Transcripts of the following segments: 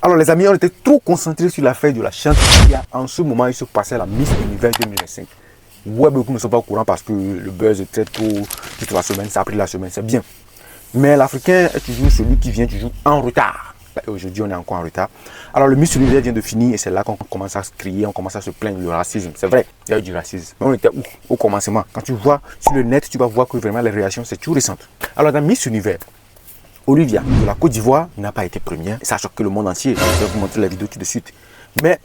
Alors les amis, on était trop concentrés sur l'affaire de la chanteuse. En ce moment, il se passait la Miss Univers 2025. Ouais, beaucoup ne sont pas au courant parce que le buzz est très tôt, toute la semaine, ça a pris la semaine, c'est bien. Mais l'Africain est toujours celui qui vient toujours en retard. Et aujourd'hui, on est encore en retard. Alors le Miss Univers vient de finir et c'est là qu'on commence à se crier, on commence à se plaindre du racisme. C'est vrai, il y a eu du racisme. Mais on était où? Au commencement. Quand tu vois sur le net, tu vas voir que vraiment les réactions, c'est tout récent. Alors dans Miss Univers, Olivia de la Côte d'Ivoire n'a pas été première. Ça a choqué le monde entier. Je vais vous montrer la vidéo tout de suite. Mais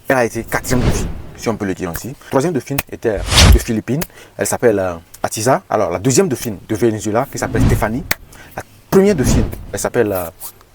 elle a été 4e de film, si on peut le dire ainsi. 3e de film était de Philippines. Elle s'appelle Atiza. Alors la 2e de film de Venezuela qui s'appelle Stéphanie. La 1re de film, elle s'appelle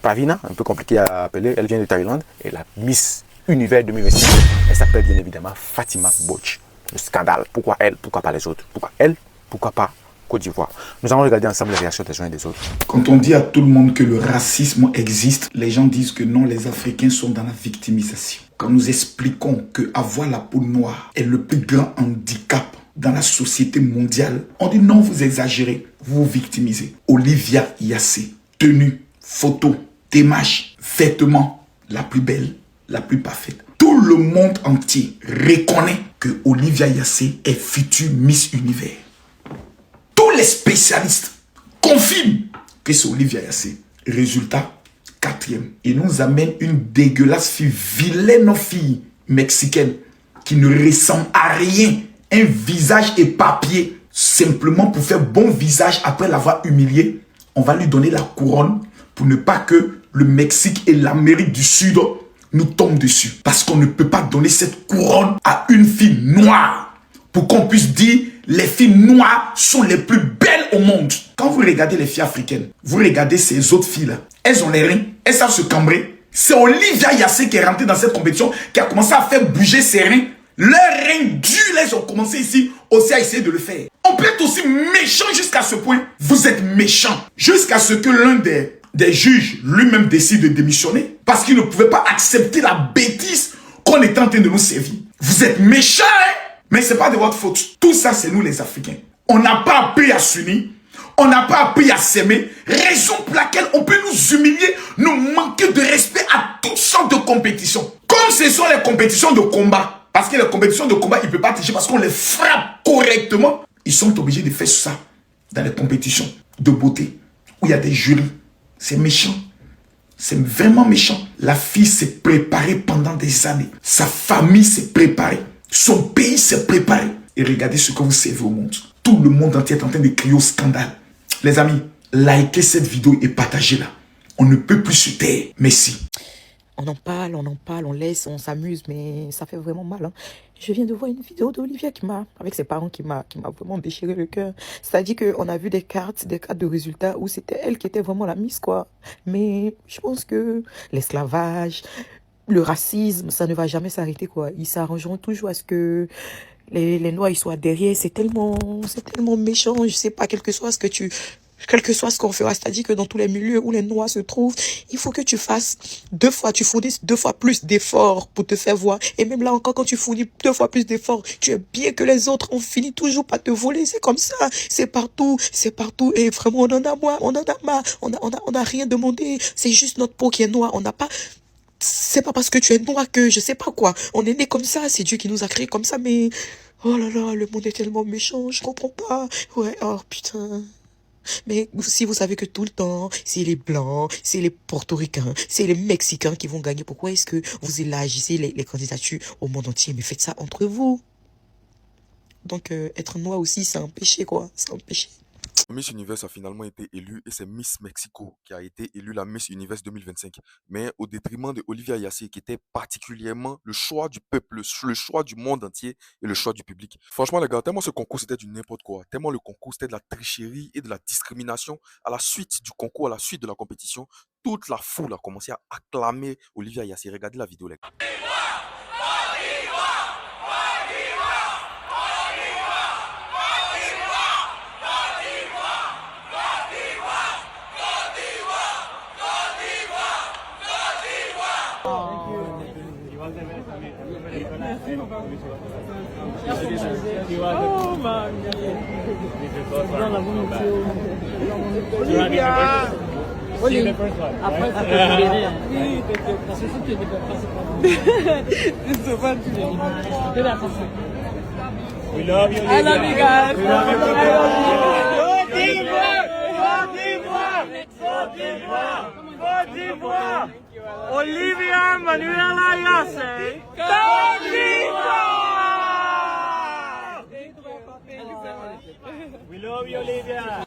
Pravina, un peu compliqué à appeler. Elle vient de Thaïlande. Et la Miss Univers 2026, elle s'appelle bien évidemment Fatima Boch. Le scandale. Pourquoi elle? Pourquoi pas les autres? Pourquoi elle? Pourquoi pas Côte d'Ivoire? Nous allons regarder ensemble les réactions des uns et des autres. Quand on dit à tout le monde que le racisme existe, les gens disent que non, les Africains sont dans la victimisation. Quand nous expliquons que avoir la peau noire est le plus grand handicap dans la société mondiale, on dit non, vous exagérez, vous vous victimisez. Olivia Yassé, tenue, photo, démarche, vêtements, la plus belle, la plus parfaite. Tout le monde entier reconnaît que Olivia Yassé est future Miss Univers. Tous les spécialistes confirment que c'est Olivia Yassé. Résultat, 4e. Il nous amène une dégueulasse fille, vilaine fille mexicaine qui ne ressemble à rien. Un visage éparpillé. Simplement pour faire bon visage après l'avoir humilié, on va lui donner la couronne pour ne pas que le Mexique et l'Amérique du Sud nous tombent dessus. Parce qu'on ne peut pas donner cette couronne à une fille noire pour qu'on puisse dire les filles noires sont les plus belles au monde. Quand vous regardez les filles africaines, vous regardez ces autres filles-là, elles ont les reins, elles savent se cambrer. C'est Olivia Yassé qui est rentrée dans cette compétition, qui a commencé à faire bouger ses reins. Leurs reins durs, elles ont commencé ici aussi à essayer de le faire. On peut être aussi méchant jusqu'à ce point. Vous êtes méchant. Jusqu'à ce que l'un des juges lui-même décide de démissionner parce qu'il ne pouvait pas accepter la bêtise qu'on était en train de nous servir. Vous êtes méchant, hein? Mais ce n'est pas de votre faute. Tout ça, c'est nous les Africains. On n'a pas appris à s'unir. On n'a pas appris à s'aimer. Raison pour laquelle on peut nous humilier, nous manquer de respect à toutes sortes de compétitions. Comme ce sont les compétitions de combat. Parce que les compétitions de combat, ils ne peuvent pas tricher parce qu'on les frappe correctement. Ils sont obligés de faire ça dans les compétitions de beauté où il y a des jurys. C'est méchant. C'est vraiment méchant. La fille s'est préparée pendant des années. Sa famille s'est préparée. Son pays s'est préparé. Et regardez ce que vous servez au monde. Tout le monde entier est en train de crier au scandale. Les amis, likez cette vidéo et partagez-la. On ne peut plus se taire. Merci. On en parle, on laisse, on s'amuse, mais ça fait vraiment mal. Hein. Je viens de voir une vidéo d'Olivia avec ses parents qui m'a vraiment déchiré le cœur. C'est-à-dire qu'on a vu des cartes de résultats où c'était elle qui était vraiment la Miss, quoi. Mais je pense que l'esclavage, le racisme, ça ne va jamais s'arrêter, quoi. Ils s'arrangeront toujours à ce que les Noirs ils soient derrière. C'est tellement méchant. Je sais pas, quel que soit ce qu'on fera, c'est-à-dire que dans tous les milieux où les Noirs se trouvent, il faut que tu fasses tu fournisses 2 fois plus d'efforts pour te faire voir. Et même là encore, quand tu fournis 2 fois plus d'efforts, tu es bien que les autres, on finit toujours par te voler. C'est comme ça, c'est partout. Et vraiment, on en a marre, on n'a rien demandé. C'est juste notre peau qui est noire. C'est pas parce que tu es noir que je sais pas quoi. On est né comme ça, c'est Dieu qui nous a créés comme ça, mais oh là là, le monde est tellement méchant, je comprends pas. Ouais, oh putain. Mais si vous savez que tout le temps, c'est les Blancs, c'est les Portoricains, c'est les Mexicains qui vont gagner, pourquoi est-ce que vous élargissez les candidatures au monde entier? Mais faites ça entre vous. Donc, être noir aussi, c'est un péché, quoi. C'est un péché. Miss Universe a finalement été élue et c'est Miss Mexico qui a été élue la Miss Universe 2025. Mais au détriment de Olivia Yassé qui était particulièrement le choix du peuple, le choix du monde entier et le choix du public. Franchement les gars, tellement ce concours c'était du n'importe quoi. Tellement le concours c'était de la tricherie et de la discrimination. À la suite du concours, à la suite de la compétition, toute la foule a commencé à acclamer Olivia Yassé. Regardez la vidéo les gars. Oh man. Olivia. See the first one. Après, ça peut right? libérer. Hein. Oui, t'inquiète. Parce que si tu n'es pas C'est souvent tu l'as dit. c'est la façon. We love you, I love you guys. We love you, I love Côte d'Ivoire! Côte d'Ivoire! Côte d'Ivoire! Olivia Manuela Yasse! Côte d'Ivoire! We love you, Olivia!